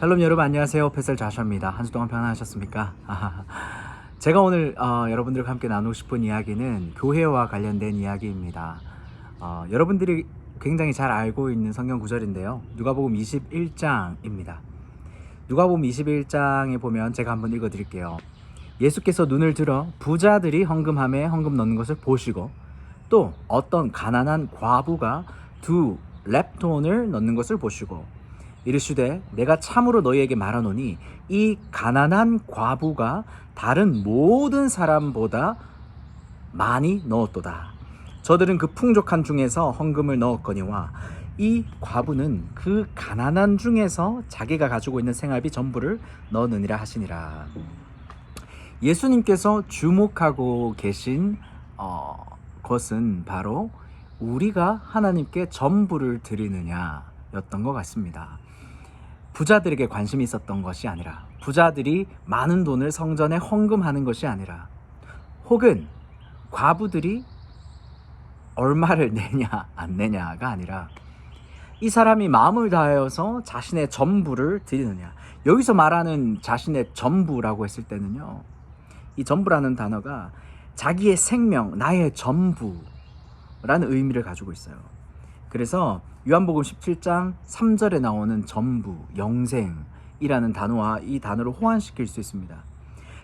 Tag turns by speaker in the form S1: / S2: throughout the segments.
S1: 샬롬 여러분 안녕하세요. 뱃살 자샤입니다. 한 주 동안 평안하셨습니까? 제가 오늘 여러분들과 함께 나누고 싶은 이야기는 교회와 관련된 이야기입니다. 여러분들이 굉장히 잘 알고 있는 성경 구절인데요. 누가복음 21장입니다. 누가복음 21장에 보면 제가 한번 읽어드릴게요. 예수께서 눈을 들어 부자들이 헌금함에 헌금 넣는 것을 보시고 또 어떤 가난한 과부가 2렙돈을 넣는 것을 보시고 이르시되 내가 참으로 너희에게 말하노니 이 가난한 과부가 다른 모든 사람보다 많이 넣었도다. 저들은 그 풍족한 중에서 헌금을 넣었거니와 이 과부는 그 가난한 중에서 자기가 가지고 있는 생활비 전부를 넣느니라 하시니라. 예수님께서 주목하고 계신 것은 바로 우리가 하나님께 전부를 드리느냐 였던 것 같습니다. 부자들에게 관심이 있었던 것이 아니라, 부자들이 많은 돈을 성전에 헌금하는 것이 아니라, 혹은 과부들이 얼마를 내냐 안 내냐가 아니라 이 사람이 마음을 다하여서 자신의 전부를 드리느냐. 여기서 말하는 자신의 전부라고 했을 때는요, 이 전부라는 단어가 자기의 생명, 나의 전부라는 의미를 가지고 있어요. 그래서 요한복음 17장 3절에 나오는 전부, 영생이라는 단어와 이 단어를 호환시킬 수 있습니다.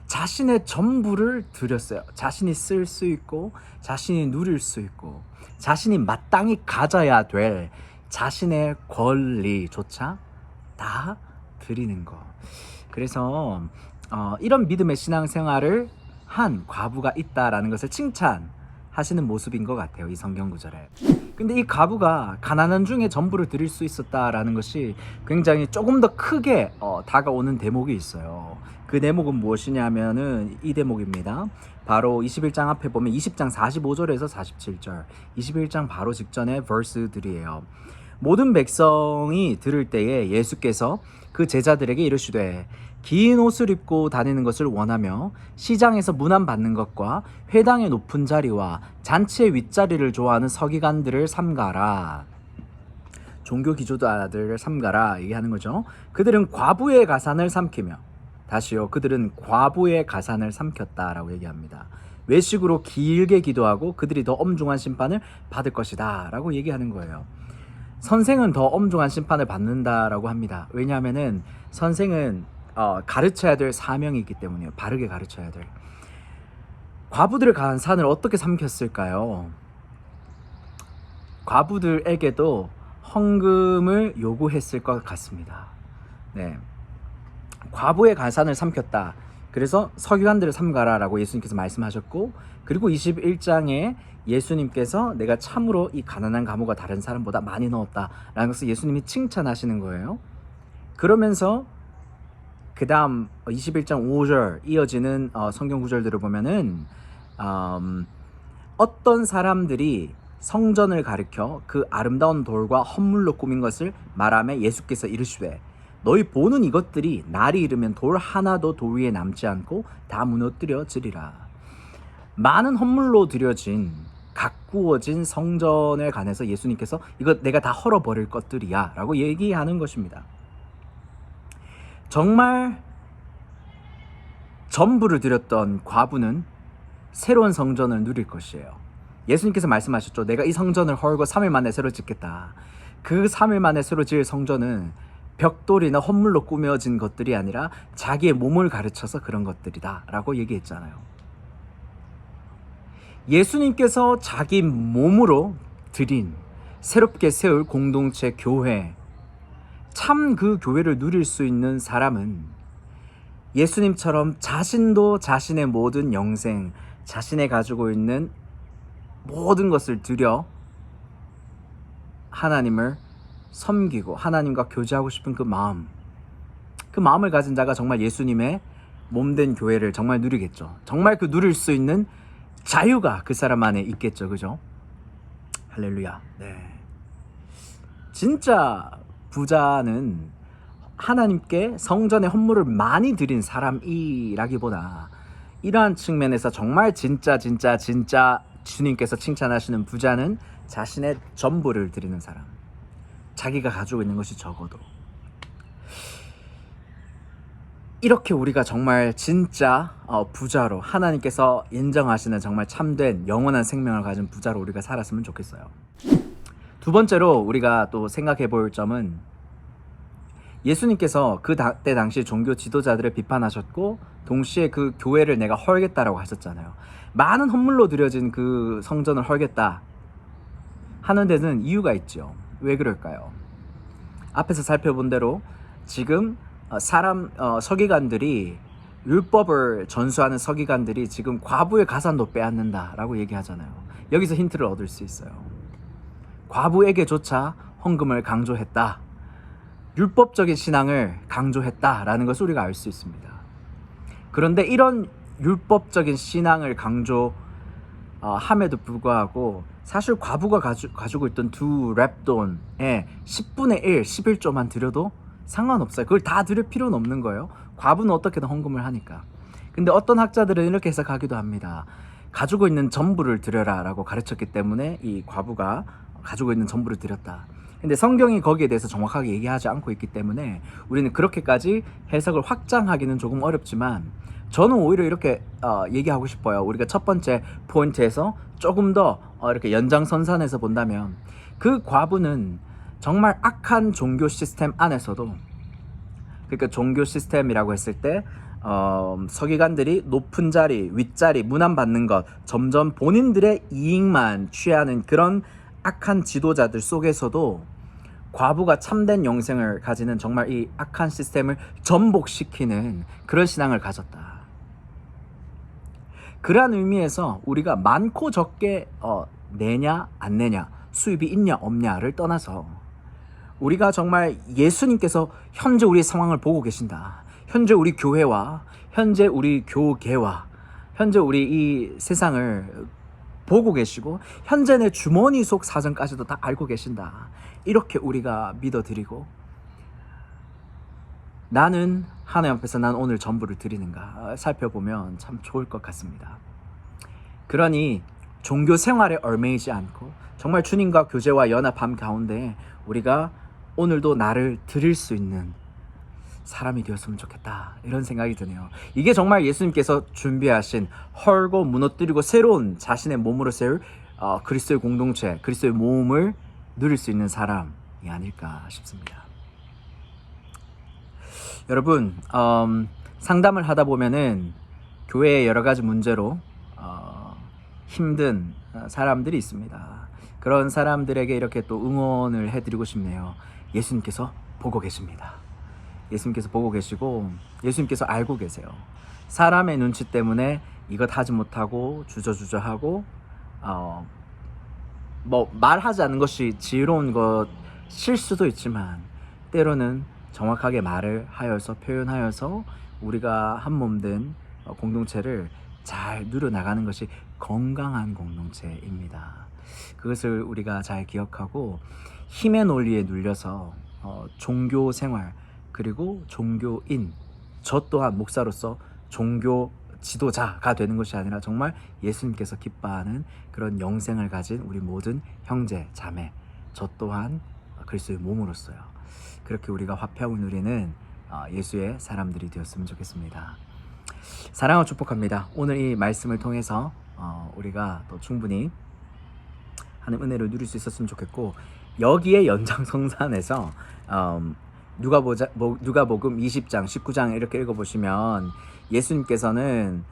S1: 자신의 전부를 드렸어요. 자신이 쓸 수 있고, 자신이 누릴 수 있고, 자신이 마땅히 가져야 될 자신의 권리조차 다 드리는 것. 그래서 이런 믿음의 신앙생활을 한 과부가 있다라는 것을 칭찬하시는 모습인 것 같아요, 이 성경 구절에. 근데 이 과부가 가난한 중에 전부를 드릴 수 있었다라는 것이 굉장히 조금 더 크게 다가오는 대목이 있어요. 그 대목은 무엇이냐면은 이 대목입니다. 바로 21장 앞에 보면 20장 45절에서 47절, 21장 바로 직전의 verse들이에요. 모든 백성이 들을 때에 예수께서 그 제자들에게 이르시되 긴 옷을 입고 다니는 것을 원하며 시장에서 문안 받는 것과 회당의 높은 자리와 잔치의 윗자리를 좋아하는 서기관들을 삼가라. 종교 기조자들을 삼가라 얘기하는 거죠. 그들은 과부의 가산을 삼키며, 다시요, 그들은 과부의 가산을 삼켰다라고 얘기합니다. 외식으로 길게 기도하고 그들이 더 엄중한 심판을 받을 것이다 라고 얘기하는 거예요. 선생은 더 엄중한 심판을 받는다라고 합니다. 왜냐하면은 선생은 가르쳐야 될 사명이 있기 때문이에요. 바르게 가르쳐야 될. 과부들의 가산을 어떻게 삼켰을까요? 과부들에게도 헌금을 요구했을 것 같습니다. 네, 과부의 가산을 삼켰다. 그래서 서기관들을 삼가라라고 예수님께서 말씀하셨고, 그리고 21장에 예수님께서 내가 참으로 이 가난한 과부가 다른 사람보다 많이 넣었다라는 것을 예수님이 칭찬하시는 거예요. 그러면서 그 다음 21장 5절 이어지는 성경 구절들을 보면은 어떤 사람들이 성전을 가리켜 그 아름다운 돌과 헌물로 꾸민 것을 말하며 예수께서 이르시되 너희 보는 이것들이 날이 이르면 돌 하나도 돌 위에 남지 않고 다 무너뜨려지리라. 많은 헌물로 드려진 가꾸어진 성전에 관해서 예수님께서 이거 내가 다 헐어버릴 것들이야 라고 얘기하는 것입니다. 정말 전부를 드렸던 과부는 새로운 성전을 누릴 것이에요. 예수님께서 말씀하셨죠. 내가 이 성전을 헐고 3일 만에 새로 짓겠다. 그 3일 만에 새로 지을 성전은 벽돌이나 헌물로 꾸며진 것들이 아니라 자기의 몸을 가르쳐서 그런 것들이다 라고 얘기했잖아요. 예수님께서 자기 몸으로 드린 새롭게 세울 공동체 교회, 참 그 교회를 누릴 수 있는 사람은 예수님처럼 자신도 자신의 모든 영생, 자신의 가지고 있는 모든 것을 드려 하나님을 섬기고 하나님과 교제하고 싶은 그 마음을 가진 자가 정말 예수님의 몸된 교회를 정말 누리겠죠. 정말 그 누릴 수 있는 자유가 그 사람 안에 있겠죠. 그죠? 할렐루야. 네. 진짜 부자는 하나님께 성전에 헌물을 많이 드린 사람이라기보다 이러한 측면에서 정말 진짜 주님께서 칭찬하시는 부자는 자신의 전부를 드리는 사람, 자기가 가지고 있는 것이 적어도. 이렇게 우리가 정말 진짜 부자로 하나님께서 인정하시는 정말 참된 영원한 생명을 가진 부자로 우리가 살았으면 좋겠어요. 두 번째로 우리가 또 생각해 볼 점은 예수님께서 그때 당시 종교 지도자들을 비판하셨고 동시에 그 교회를 내가 헐겠다라고 하셨잖아요. 많은 헌물로 드려진 그 성전을 헐겠다 하는 데는 이유가 있죠. 왜 그럴까요? 앞에서 살펴본 대로 지금 서기관들이 율법을 전수하는 서기관들이 지금 과부의 가산도 빼앗는다라고 얘기하잖아요. 여기서 힌트를 얻을 수 있어요. 과부에게조차 헌금을 강조했다. 율법적인 신앙을 강조했다라는 것을 우리가 알 수 있습니다. 그런데 이런 율법적인 신앙을 강조함에도 불구하고 사실 과부가 가지고 있던 두 랩돈의 10분의 1, 11조만 드려도 상관없어요. 그걸 다 드릴 필요는 없는 거예요. 과부는 어떻게든 헌금을 하니까. 근데 어떤 학자들은 이렇게 해석하기도 합니다. 가지고 있는 전부를 드려라 라고 가르쳤기 때문에 이 과부가 가지고 있는 전부를 드렸다. 근데 성경이 거기에 대해서 정확하게 얘기하지 않고 있기 때문에 우리는 그렇게까지 해석을 확장하기는 조금 어렵지만 저는 오히려 이렇게 얘기하고 싶어요. 우리가 첫 번째 포인트에서 조금 더 이렇게 연장선상에서 본다면 그 과부는 정말 악한 종교 시스템 안에서도, 그러니까 종교 시스템이라고 했을 때 서기관들이 높은 자리, 윗자리, 문안받는 것, 점점 본인들의 이익만 취하는 그런 악한 지도자들 속에서도 과부가 참된 영생을 가지는 정말 이 악한 시스템을 전복시키는 그런 신앙을 가졌다. 그러한 의미에서 우리가 많고 적게 내냐 안 내냐, 수입이 있냐 없냐를 떠나서 우리가 정말 예수님께서 현재 우리의 상황을 보고 계신다. 현재 우리 교회와 현재 우리 교계와 현재 우리 이 세상을 보고 계시고 현재 내 주머니 속 사정까지도 다 알고 계신다. 이렇게 우리가 믿어드리고 나는 하나님 앞에서 난 오늘 전부를 드리는가 살펴보면 참 좋을 것 같습니다. 그러니 종교 생활에 얽매이지 않고 정말 주님과 교제와 연합함 가운데 우리가 오늘도 나를 드릴 수 있는 사람이 되었으면 좋겠다, 이런 생각이 드네요. 이게 정말 예수님께서 준비하신 헐고 무너뜨리고 새로운 자신의 몸으로 세울 그리스도의 공동체, 그리스도의 모험을 누릴 수 있는 사람이 아닐까 싶습니다. 여러분, 상담을 하다 보면은 교회의 여러 가지 문제로 힘든 사람들이 있습니다. 그런 사람들에게 이렇게 또 응원을 해드리고 싶네요. 예수님께서 보고 계십니다. 예수님께서 보고 계시고 예수님께서 알고 계세요. 사람의 눈치 때문에 이것 하지 못하고 주저주저하고 말하지 않는 것이 지혜로운 것일 수도 있지만 때로는 정확하게 말을 하여서 표현하여서 우리가 한 몸 된 공동체를 잘 누려나가는 것이 건강한 공동체입니다. 그것을 우리가 잘 기억하고 힘의 논리에 눌려서 종교 생활 그리고 종교인, 저 또한 목사로서 종교 지도자가 되는 것이 아니라 정말 예수님께서 기뻐하는 그런 영생을 가진 우리 모든 형제, 자매, 저 또한 그리스도의 몸으로서요. 그렇게 우리가 화평을 누리는 예수의 사람들이 되었으면 좋겠습니다. 사랑하고 축복합니다. 오늘 이 말씀을 통해서 우리가 또 충분히 하나님 은혜를 누릴 수 있었으면 좋겠고, 여기에 연장성산에서 누가복음 20장, 19장 이렇게 읽어보시면 예수님께서는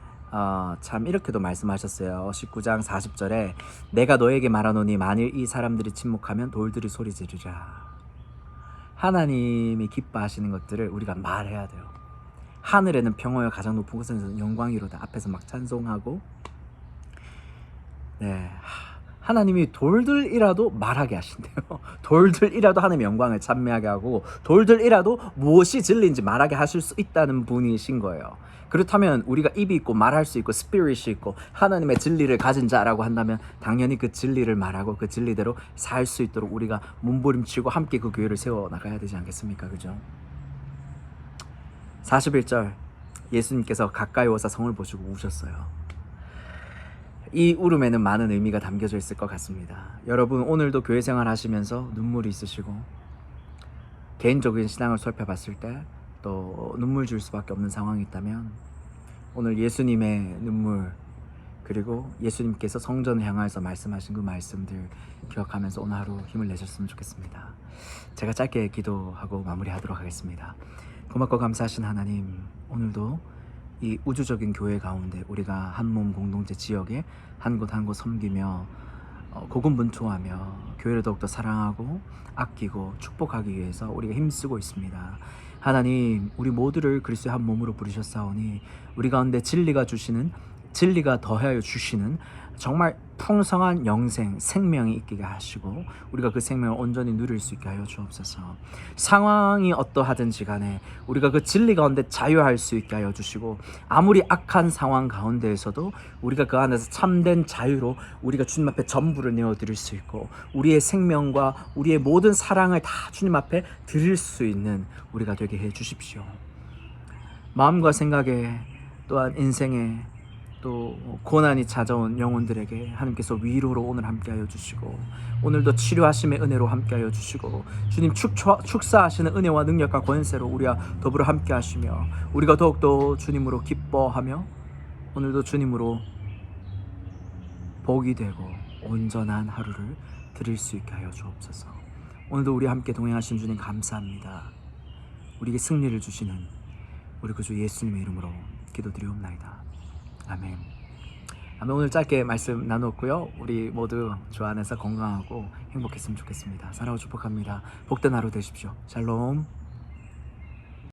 S1: 참 이렇게도 말씀하셨어요. 19장 40절에 내가 너에게 말하노니 만일 이 사람들이 침묵하면 돌들이 소리 지르리라. 하나님이 기뻐하시는 것들을 우리가 말해야 돼요. 하늘에는 평화요 가장 높은 곳에서는 영광이로다. 앞에서 막 찬송하고, 네, 하나님이 돌들이라도 말하게 하신대요. 돌들이라도 하나님의 영광을 찬미하게 하고 돌들이라도 무엇이 진리인지 말하게 하실 수 있다는 분이신 거예요. 그렇다면 우리가 입이 있고 말할 수 있고 스피릿이 있고 하나님의 진리를 가진 자라고 한다면 당연히 그 진리를 말하고 그 진리대로 살 수 있도록 우리가 몸부림치고 함께 그 교회를 세워나가야 되지 않겠습니까? 그죠? 41절, 예수님께서 가까이 오사 성을 보시고 우셨어요. 이 울음에는 많은 의미가 담겨져 있을 것 같습니다. 여러분, 오늘도 교회 생활 하시면서 눈물이 있으시고 개인적인 신앙을 살펴봤을 때 또 눈물 줄 수밖에 없는 상황이 있다면 오늘 예수님의 눈물, 그리고 예수님께서 성전을 향해서 말씀하신 그 말씀들 기억하면서 오늘 하루 힘을 내셨으면 좋겠습니다. 제가 짧게 기도하고 마무리하도록 하겠습니다. 고맙고 감사하신 하나님, 오늘도 이 우주적인 교회 가운데 우리가 한 몸 공동체 지역에 한 곳 한 곳 섬기며 고군분투하며 교회를 더욱더 사랑하고 아끼고 축복하기 위해서 우리가 힘쓰고 있습니다. 하나님, 우리 모두를 그리스도의 한 몸으로 부르셨사오니 우리 가운데 진리가 더하여 주시는 정말 풍성한 영생, 생명이 있게 하시고 우리가 그 생명을 온전히 누릴 수 있게 하여 주옵소서. 상황이 어떠하든지 간에 우리가 그 진리 가운데 자유할 수 있게 하여 주시고, 아무리 악한 상황 가운데에서도 우리가 그 안에서 참된 자유로 우리가 주님 앞에 전부를 내어드릴 수 있고, 우리의 생명과 우리의 모든 사랑을 다 주님 앞에 드릴 수 있는 우리가 되게 해 주십시오. 마음과 생각에, 또한 인생에 또 고난이 찾아온 영혼들에게 하나님께서 위로로 오늘 함께하여 주시고, 오늘도 치료하심의 은혜로 함께하여 주시고, 주님 축사하시는 은혜와 능력과 권세로 우리와 더불어 함께하시며, 우리가 더욱더 주님으로 기뻐하며 오늘도 주님으로 복이 되고 온전한 하루를 드릴 수 있게 하여 주옵소서. 오늘도 우리와 함께 동행하신 주님 감사합니다. 우리에게 승리를 주시는 우리 구주 예수님의 이름으로 기도드리옵나이다. 아멘. 오늘 짧게 말씀 나눴고요. 우리 모두 주 안에서 건강하고 행복했으면 좋겠습니다. 사랑하고 축복합니다. 복된 하루 되십시오. 샬롬.